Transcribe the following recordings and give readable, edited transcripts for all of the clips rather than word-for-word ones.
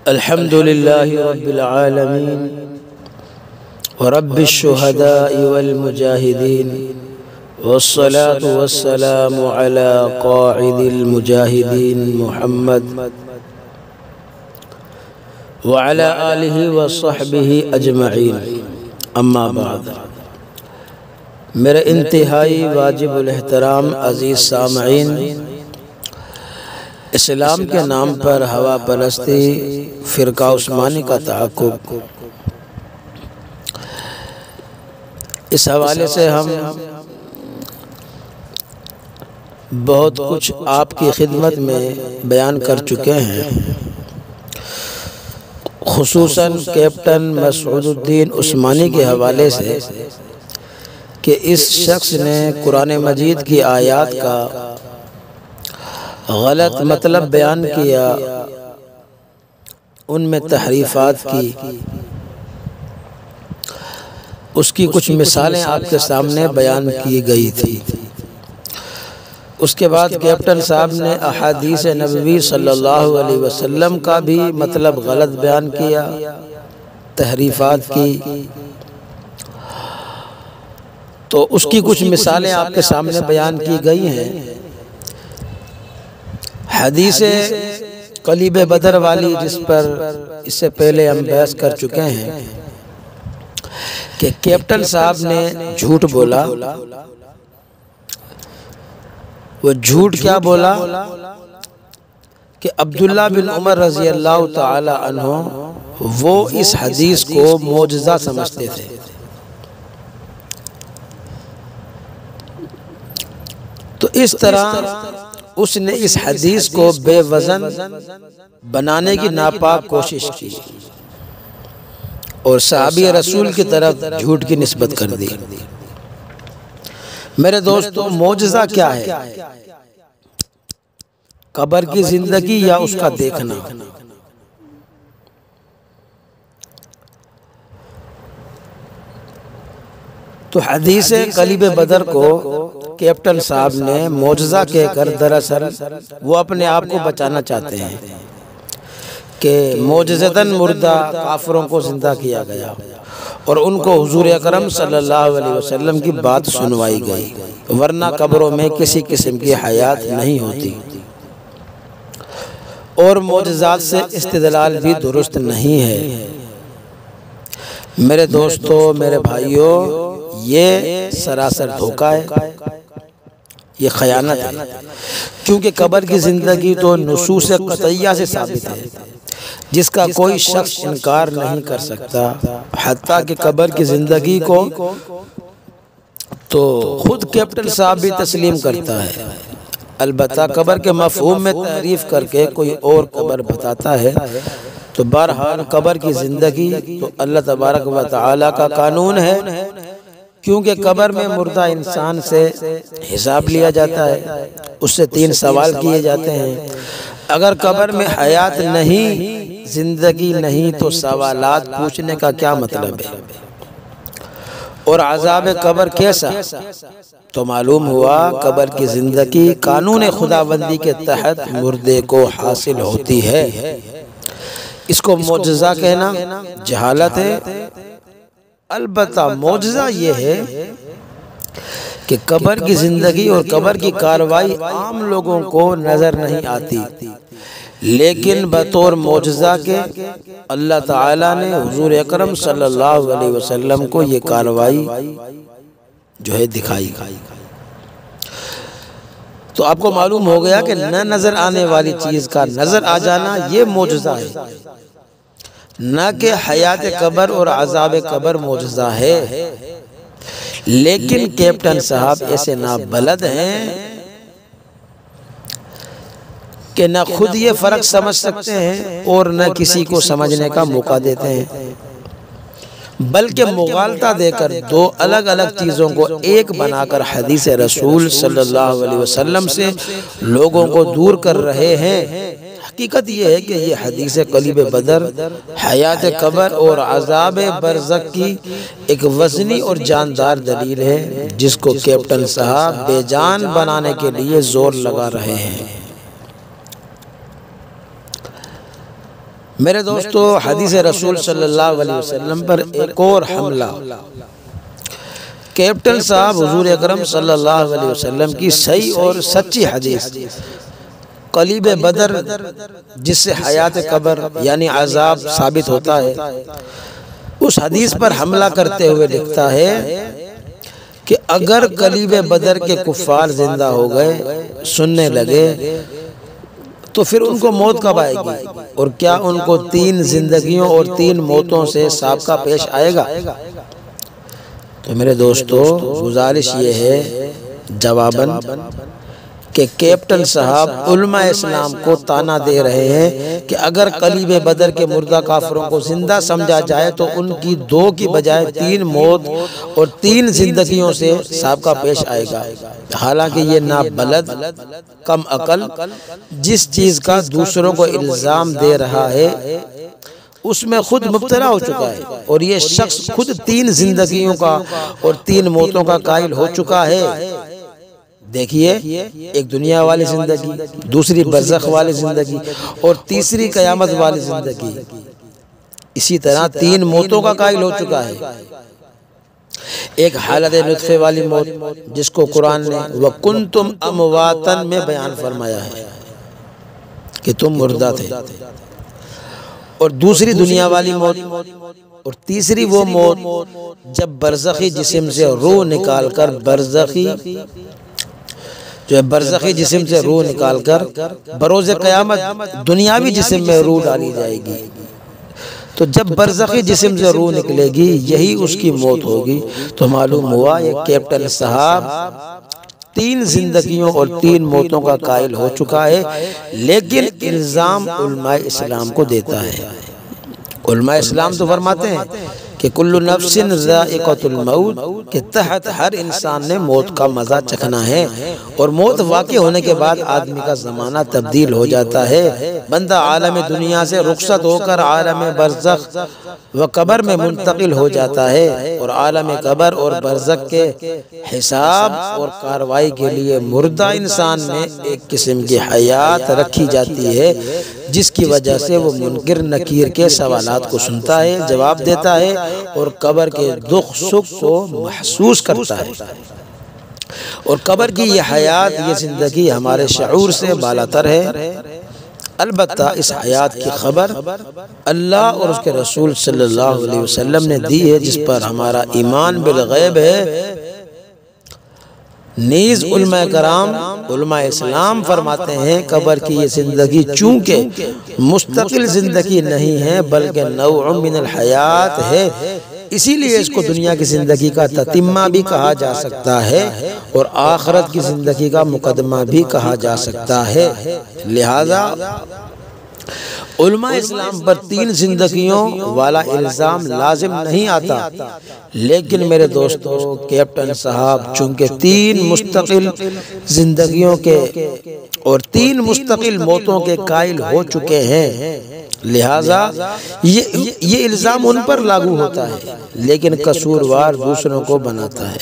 अल्हम्दुलिल्लाहि रब्बिल आलमीन व रब्बिश शुहदाइ वल मुजाहिदीन वस्सलातु वस्सलामु अला क़ाइदिल मुजाहिदीन मुहम्मद व अला आलिहि व सहबिहि अजमईन। अम्मा बाद, मेरे इंतहाई वाजिबुल एहतराम अज़ीज़ सामईन, इस्लाम के नाम पर हवा परस्ती फ़िरका उस्मानी का तअक्कुब, इस हवाले से हम बहुत कुछ आपकी खिदमत में बयान कर चुके हैं। खुसूसन कैप्टन मसऊदुद्दीन उस्मानी के हवाले से कि इस शख्स ने कुरान मजीद की आयत का गलत मतलब बयान किया, उनमें तहरीफ़ात की, उसकी कुछ मिसालें आपके सामने बयान की गई थी। उसके बाद कैप्टन साहब ने अहादीस नबवी सल्लल्लाहु अलैहि वसल्लम का भी मतलब गलत बयान किया, तहरीफ़ात की, तो उसकी कुछ मिसालें आपके सामने बयान की गई हैं। हदीस कलीब बदर वाली, जिस पर इससे पहले हम बहस कर चुके हैं कि कैप्टन साहब ने झूठ बोला। वो झूठ क्या बोला कि अब्दुल्ला बिन उमर रज़ी अल्लाह ताला अन्हो वो इस हदीस को मोजज़ा समझते थे। तो इस तरह उसने इस हदीस को बेवज़न बनाने की नापाक कोशिश की और सहाबी रसूल की तरफ झूठ की निस्बत कर दी। मेरे दोस्तों, मोजज़ा क्या है? कब्र की जिंदगी या उसका देखना? तो हदीस कलीब बदर को कैप्टन साहब ने मोजज़ा कहकर दरअसल वो अपने आप को बचाना चाहते हैं कि मोजज़तन मुर्दा काफिरों को जिंदा किया गया और उनको हुजूर अकरम सल्लल्लाहु अलैहि वसल्लम की बात सुनवाई गई, वरना कब्रों में किसी किस्म की हयात नहीं होती और मोजज़ात से इस्तिदलाल भी दुरुस्त नहीं है। मेरे दोस्तों, मेरे भाइयों, ये सरासर धोखा है, ये खयानत है, क्योंकि कब्र की ज़िंदगी तो नुसूस क़तइया से साबित है, जिसका कोई शख्स इनकार नहीं कर सकता। हत्ता कि कब्र की ज़िंदगी को तो खुद कैप्टन साहब भी तस्लीम करता है। अलबत्ता कब्र के मफ़हूम में तारीफ़ करके कोई और कब्र बताता है। तो बहरहाल कब्र की ज़िंदगी तो अल्लाह तबारक व तआला का कानून है, क्योंकि कब्र में मुर्दा इंसान से हिसाब लिया जाता है, उससे 3 सवाल किए जाते हैं। अगर कब्र में हयात नहीं, जिंदगी नहीं, तो सवालात पूछने का क्या मतलब है? और अज़ाब कब्र कैसा? तो मालूम हुआ कब्र की जिंदगी कानून खुदाबंदी के तहत मुर्दे को हासिल होती है। इसको मोजज़ा कहना जहालत है। अलबत्ता मोजज़ा ये है कि कब्र की ज़िंदगी और कब्र की कार्रवाई आम लोगों को नज़र नहीं आती, लेकिन बतौर मोजज़ा के अल्लाह ताला ने हुजूर अकरम सल्लल्लाहु अलैहि वसल्लम को ये कार्रवाई जो है दिखाई। तो आपको मालूम हो गया कि न नज़र आने वाली चीज़ का नज़र आ जाना ये मोजज़ा है, न कि हयात कब्र और अज़ाब कब्र मोजज़ा है। लेकिन कैप्टन साहब ऐसे नाबलद हैं कि न खुद ये फ़र्क समझ सकते हैं और न किसी को समझने का मौका देते हैं, बल्कि मुगालता देकर 2 अलग अलग चीज़ों को एक बनाकर हदीस रसूल सल्लल्लाहु अलैहि वसल्लम से लोगों को दूर कर रहे हैं। हकीकत ये है कि ये हदीस कलीब बदर हयात कब्र और अज़ाब बरज़ख की एक वज़नी और जानदार दलील है, जिसको कैप्टन साहब बेजान बनाने के लिए जोर लगा रहे हैं। मेरे दोस्तों, हदीस रसूल सल्लल्लाहु अलैहि वसल्लम पर एक और हमला, कैप्टन साहब हुजूर अकरम सल्लल्लाहु अलैहि वसल्लम की सही और सच्ची हदीस कलीब बदर, जिससे हयात कब्र यानी अजाब साबित होता है, उस हदीस पर हमला करते हुए लिखता है कि अगर कलीब बदर के कुफ्फार जिंदा हो गए, सुनने लगे, तो फिर उनको मौत कब आएगी और क्या उनको 3 जिंदगियों और 3 मौतों से साबका पेश आएगा? तो मेरे दोस्तों, गुजारिश ये है जवाबन कि कैप्टन साहब उलमा इस्लाम को ताना दे रहे हैं कि अगर कलीब बदर के मुर्दा काफिरों को जिंदा समझा जाए तो उनकी 2 की बजाय 3 मौत और 3 जिंदगियों से साबका पेश आएगा। हालांकि ये नाबलद, कम अकल जिस चीज़ का दूसरों को इल्ज़ाम दे रहा है उसमें खुद मुब्तला हो चुका है, और ये शख्स खुद 3 जिंदगियों का और 3 मौतों का कायल हो चुका है। देखिए, एक दुनिया वाली जिंदगी, दूसरी बरज़ख वाली जिंदगी और तीसरी क़यामत वाली जिंदगी। इसी तरह 3 मौतों का कायल हो चुका है। एक हालत नुत्फ़े वाली मौत जिसको कुरान ने वकुंतुम अमवातन में बयान फरमाया है कि तुम मुर्दा थे, और दूसरी दुनिया वाली मौत, और तीसरी वो मौत जब बरज़खी जिस्म से रूह निकाल कर बरज़खी जिस्म से रूह निकालकर बरोज़े क़यामत दुनियावी जिस्म में रूह डाली जाएगी। तो जब बरज़खी जिस्म से रूह निकलेगी, यही उसकी मौत होगी। तो मालूम हुआ ये कैप्टन साहब 3 जिंदगियों और 3 मौतों का कायल हो चुका है, लेकिन इल्ज़ाम उलमा इस्लाम को देता है। उलमा इस्लाम तो फरमाते हैं कि कुल्लु नफ्सिन ज़ाइक़तुल मौत, के तहत हर इंसान ने मौत का मज़ा चखना है, और मौत वाक़ई होने के बाद आदमी का ज़माना तब्दील हो जाता है। बंदा आलम दुनिया से रुखसत होकर आलम बरज़ख व कब्र में मुंतकिल हो जाता है, और आलम कब्र और बरज़ख के हिसाब और कार्रवाई के लिए मुर्दा इंसान में एक किस्म की हयात रखी जाती है, जिसकी वजह से वो मुनकिर नकीर के सवालात को सुनता है, जवाब देता है और कब्र के दुख सुख को महसूस करता है। और कब्र की ये हयात, ये जिंदगी हमारे शऊर से बालातर है। अलबत्ता इस हयात की खबर अल्लाह और उसके रसूल सल्लल्लाहु अलैहि वसल्लम ने दी है, जिस पर हमारा ईमान बिल गैब है। नीज उलमा कराम, उलमा इस्लाम फरमाते हैं कब्र की ये जिंदगी चूंकि मुस्तकिल जिंदगी नहीं है बल्कि नौअ मिनल हयात है, इसीलिए इसको दुनिया की जिंदगी का ततिम्मा भी कहा जा सकता है और आखिरत की जिंदगी का मुकदमा भी कहा जा सकता है। लिहाजा उलमा इस्लाम पर 3 जिंदगियों वाला इल्ज़ाम लाजिम नहीं आता, लेकिन मेरे दोस्तों, कैप्टन साहब चूंकि 3 मुस्तकिल जिंदगियों के और 3 मुस्तकिल मौतों के कायल हो चुके हैं, लिहाजा ये इल्ज़ाम उन पर लागू होता है, लेकिन कसूरवार दूसरों को बनाता है।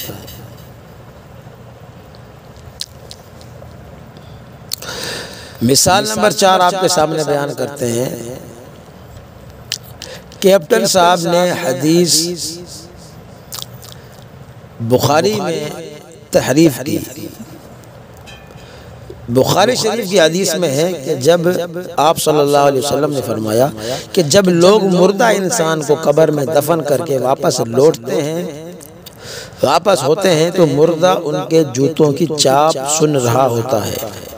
मिसाल नंबर 4 आपके सामने बयान करते हैं। कैप्टन साहब ने हदीस बुखारी में तहरीफ की। बुखारी शरीफ की हदीस में है कि जब आप सल्लल्लाहु अलैहि वसल्लम ने फरमाया कि जब लोग मुर्दा इंसान को कब्र में दफन करके वापस लौटते हैं, वापस होते हैं, तो मुर्दा उनके जूतों की चाप सुन रहा होता है।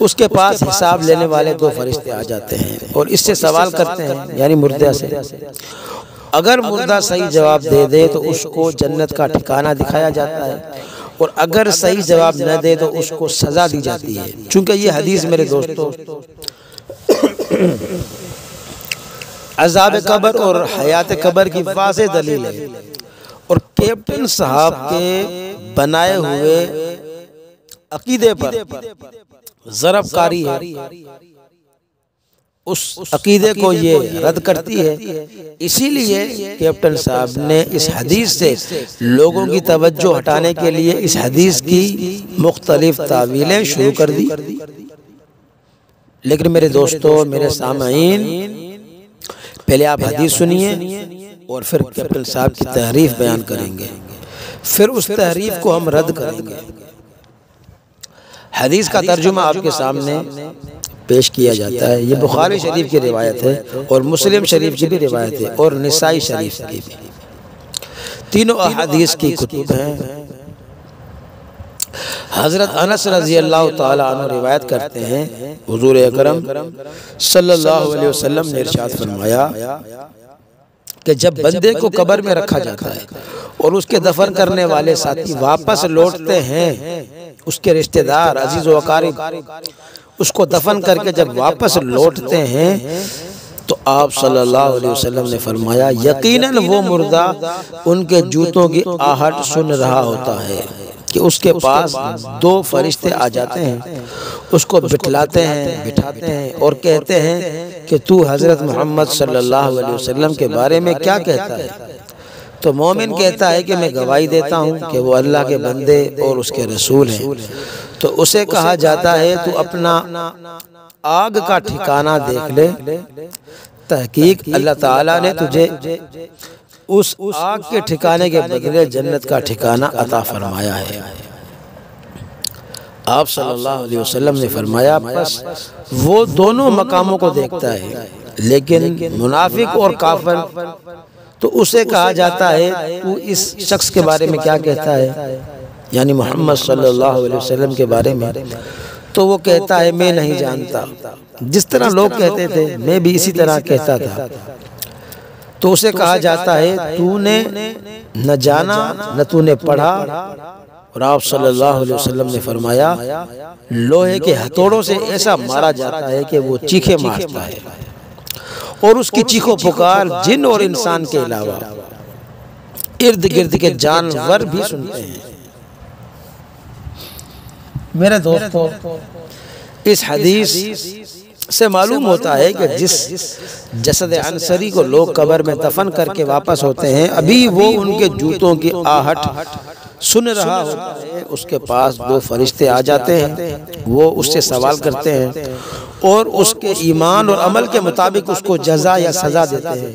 उसके पास हिसाब लेने वाले 2 फरिश्ते आ जाते हैं और इससे सवाल करते हैं, यानी मुर्दा से। अगर मुर्दा सही जवाब दे दे तो उसको जन्नत का ठिकाना दिखाया जाता है, और अगर सही जवाब न दे तो उसको सजा दी जाती है। चूंकि ये हदीस मेरे दोस्तों अज़ाब कब्र और हयात कब्र की वाज़ेह दलील है, और कैप्टन साहब के बनाए हुए अकीदे पर ज़रबकारी है। उस अकीदे को ये रद्द करती है। इसीलिए कैप्टन साहब ने इस हदीस से लोगों की तवज्जो हटाने के लिए इस हदीस की मुख्तलिफ तावीलें शुरू कर दी। लेकिन मेरे दोस्तों, मेरे सामईन, पहले आप हदीस सुनिए और फिर कैप्टन साहब की तहरीफ बयान करेंगे, फिर उस तहरीफ को हम रद्द करेंगे। हदीस का तर्जुमा आपके सामने पेश किया जाता है। ये बुखारी शरीफ की रिवायत है और मुस्लिम शरीफ की भी रिवायत है और निसाई शरीफ की भी, तीनों अहादीस की कुतुब हैं। हज़रत अनस रज़ी अल्लाह ताला अन्हु रिवायत करते हैं, हुज़ूर अकरम सल्लल्लाहु अलैहि वसल्लम ने इरशाद फरमाया कि जब बंदे को कब्र में रखा जाता है और उसके दफन करने वाले साथी वापस लौटते हैं, उसके रिश्तेदार अजीज़ व अकारिब उसको दफन करके जब वापस लौटते हैं तो आप सल्लल्लाहु अलैहि वसल्लम ने फरमाया यकीनन वो मुर्दा उनके जूतों की आहट सुन रहा होता है कि उसके पास दो फरिश्ते आ जाते हैं, उसको बिठाते हैं और कहते हैं कि तू हज़रत मोहम्मद सल्लल्लाहु अलैहि वसल्लम के बारे में क्या कहता है। तो मोमिन कहता है कि मैं गवाही देता हूँ कि वो अल्लाह के बंदे और उसके रसूल हैं। तो उसे कहा जाता है तू अपना आग का ठिकाना देख ले, तहकीक अल्लाह ताला ने तुझे उस आग के ठिकाने के बदले जन्नत का ठिकाना अता फरमाया है। आप सल्लल्लाहु अलैहि वसल्लम ने फरमाया बस वो दोनों मकामों को देखता है, लेकिन मुनाफिक और काफिर तो उसे कहा जाता है तू इस शख्स के बारे में क्या कहता है, यानी मोहम्मद सल्लल्लाहु अलैहि वसल्लम के बारे में। तो वो कहता है मैं नहीं जानता, जिस तरह लोग कहते थे मैं भी इसी तरह कहता था। तो उसे कहा जाता है तूने न जाना न तूने पढ़ा। और आप सल्लल्लाहु अलैहि वसल्लम ने फरमाया लोहे के हथौड़ों से ऐसा मारा जाता है कि वो चीखे मारता है और उसकी चीखों पुकार जिन और इंसान के अलावा इर्द गिर्द के जानवर भी सुनते हैं। मेरे दोस्तों, इस हदीस से मालूम होता है कि जिस जसद अंसरी को लोग कब्र में दफन करके वापस होते हैं, अभी वो उनके जूतों की आहट सुन रहा होता है, उसके पास दो फरिश्ते आ जाते हैं, वो उससे सवाल करते हैं और उसके ईमान और अमल के मुताबिक उसको जज़ा या सज़ा देते हैं।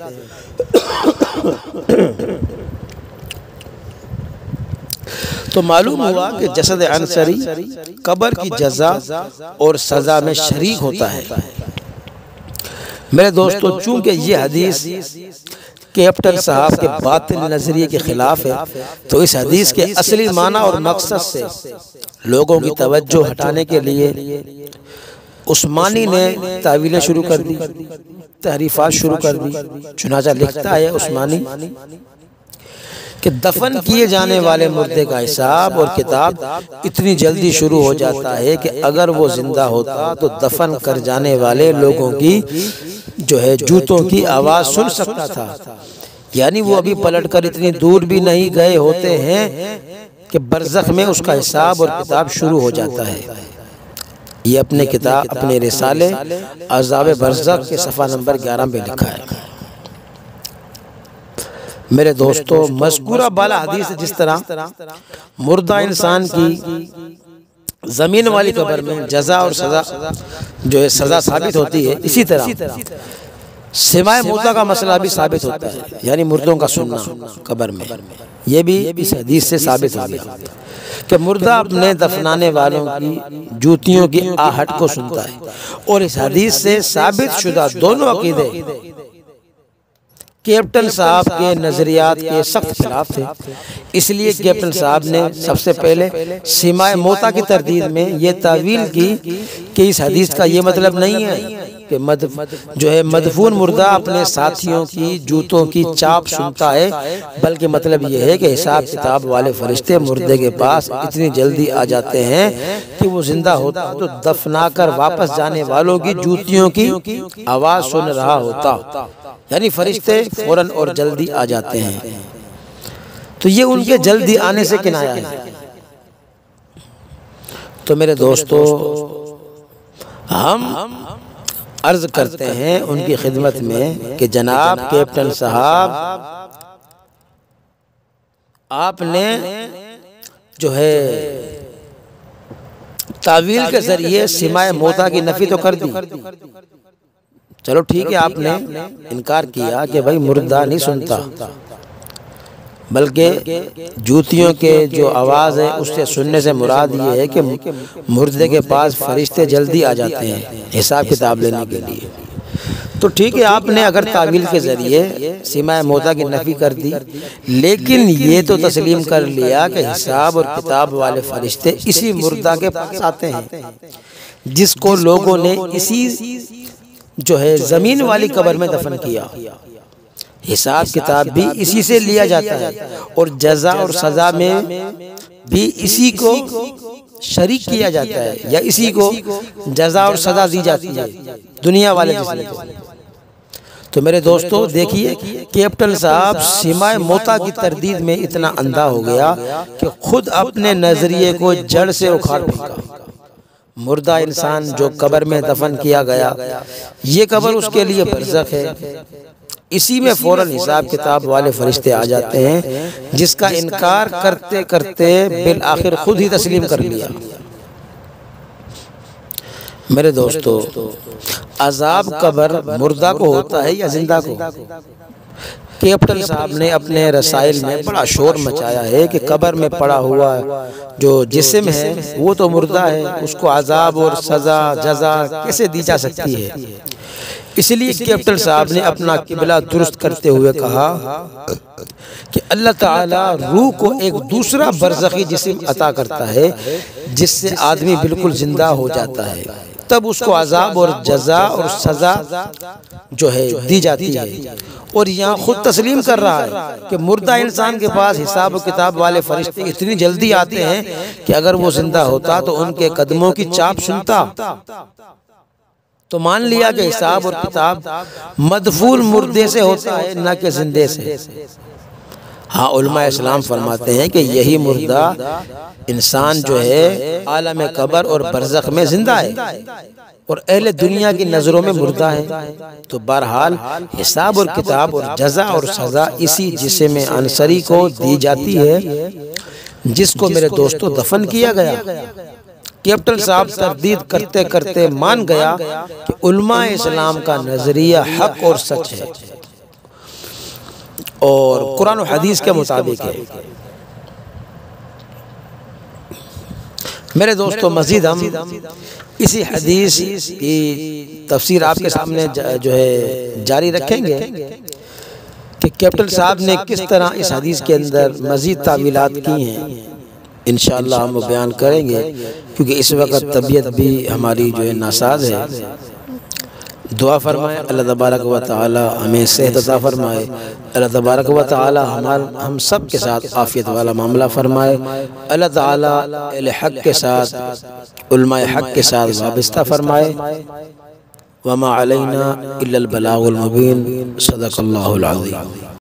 तो मालूम हुआ कि जसद अंसरी कब्र की जज़ा और सज़ा में शरीक होता है। मेरे दोस्तों, चूंकि ये हदीस कैप्टन साहब के बातिल नजरिए के खिलाफ है, तो इस हदीस के असली माना और मकसद से लोगों की तवज्जो हटाने के लिए उस्मानी ने तावीलें शुरू कर दी, तहरीफात शुरू कर दी। चुनाचा लिखता है उस्मानी कि दफन किए जाने वाले मुर्दे का हिसाब और किताब इतनी जल्दी शुरू हो जाता है कि अगर वो जिंदा होता तो दफन कर जाने वाले लोगों की जो है जूतों की आवाज़ सुन सकता था। यानी वो अभी पलटकर इतनी दूर भी नहीं गए होते हैं कि बरज़ख में उसका हिसाब और किताब शुरू हो जाता है। ये अपने किताब अपने रिसाले अज़ाब बरज़ख के सफ़ा नंबर 11 पे लिखा है। मेरे दोस्तों, मज़कूरा बाला हदीस जिस तरह मुर्दा इंसान की ज़मीन वाली कब्र में जज़ा और सज़ा जो है सज़ा साबित होती है, इसी तरह सिमाए मौता का मसला भी साबित होता है, यानी मुर्दों का सुनना कब्र में। ये भी इस हदीस से साबित हो गया कि मुर्दा अपने दफनाने वालों की जूतियों की आहट को सुनता है। और इस हदीस से साबित शुदा दोनों अकीदे कैप्टन साहब के नजरियात के सख्त खिलाफ थे। इसलिए कैप्टन साहब ने सबसे पहले सीमाए मौता की तरदीद में ये तावील की कि इस हदीस का ये मतलब नहीं है कि जो है मदफून मुर्दा अपने साथियों की जूतों की चाप सुनता है, बल्कि मतलब ये है कि हिसाब किताब वाले फरिश्ते मुर्दे के पास इतनी जल्दी आ जाते हैं कि वो जिंदा होता तो दफना कर वापस जाने वालों की जूतियों की आवाज़ सुन रहा होता, यानी फरिश्ते फौरन और जल्दी आ जाते हैं। तो ये उनके जल्दी आने से किनाया है। तो मेरे दोस्तों, हम अर्ज करते हैं उनकी खिदमत में कि जनाब कैप्टन साहब, आपने जो है तावील के जरिए सिमाए मौता की नफी तो कर दी, चलो ठीक है, आपने इनकार किया कि भाई मुर्दा नहीं सुनता, बल्कि जूतियों के जो आवाज़ है उससे सुनने से मुराद ये है कि मुर्दे के पास फरिश्ते जल्दी आ जाते हैं हिसाब किताब लेने के लिए। तो ठीक है, आपने अगर तावील के ज़रिए सीमा मौता की नफ़ी कर दी, लेकिन ये तो तस्लीम कर लिया कि हिसाब और किताब वाले फरिश्ते इसी मुर्दा के पास आते हैं जिसको लोगों ने इसी जो है ज़मीन वाली कब्र में दफन किया। हिसाब किताब भी इसी से लिया जाता है और जज़ा और सज़ा में भी इसी को शरीक किया जाता है या इसी को जज़ा और सज़ा दी जाती है दुनिया वाले जिसमें। तो मेरे दोस्तों देखिए, कैप्टन साहब सीमा मौता की तरदीद में इतना अंधा हो गया कि खुद अपने नज़रिए को जड़ से उखाड़ फेंका। मुर्दा इंसान जो कब्र में दफन किया गया, ये कब्र उसके लिए बरज़ख है, इसी में फौरन हिसाब किताब वाले फरिश्ते आ जाते हैं, जिसका इनकार करते करते बिल आखिर खुद ही तस्लीम कर लिया। मेरे दोस्तों, अजाब कब्र मुर्दा को होता है या जिंदा को? कैप्टन साहब ने अपने रसाइल में बड़ा शोर मचाया है कि कब्र में पड़ा हुआ जो जिस्म है वो तो मुर्दा है, उसको अजाब और सज़ा जज़ा कैसे दी जा सकती है। इसलिए कैप्टन साहब ने अपना किबला दुरुस्त करते हुए कहा कि अल्लाह ताला रूह को एक दूसरा बरज़खी जिस्म अता करता है जिससे आदमी बिल्कुल जिंदा हो जाता है, तब उसको अजाब और जज़ा और सज़ा जो है दी जाती है। और यहाँ खुद तस्लीम कर रहा है कि मुर्दा इंसान के पास हिसाब किताब वाले फरिश्ते इतनी जल्दी आते हैं कि अगर वो जिंदा होता तो उनके कदमों की चाप सुनता। तो मान लिया कि हिसाब और किताब मदफून मुर्दे से होता है, न कि जिंदे से। हाँ, उलमा इस्लाम फरमाते हैं कि यही मुर्दा इंसान जो है आलम कब्र और बरज़ख में जिंदा है और अहले दुनिया की नज़रों में मुर्दा है। तो बहरहाल हिसाब और किताब और जज़ा और सज़ा इसी जिस्म अंसरी को दी जाती है जिसको मेरे दोस्तों दफन किया गया। कैप्टन साहब तरदीद करते करते मान गया कि उलमा इस्लाम का नजरिया हक और सच है और कुरान और हदीस के मुताबिक है। मेरे दोस्तों, मज़ीद हम इसी हदीस की तफसीर आपके सामने जो है जारी रखेंगे कि कैप्टन साहब ने किस तरह इस हदीस के अंदर मज़ीद तावीलात की हैं। इंशाअल्लाह हम बयान करेंगे, क्योंकि इस वक्त तबीयत भी हमारी जो है नासाज है। दुआ फरमाए अल्लाह तबारक व तआला हमें सेहत अता फरमाए, अल्लाह तबारक व तआला हम सब के साथ आफियत वाला मामला फरमाए, अल्लाह ताला अहले हक के साथ उलमाए हक के साथ वाबस्ता फरमाए। वमा अलैना इल्लल बलागुल मुबीन। सदक़ल्लाहुल अज़ीम।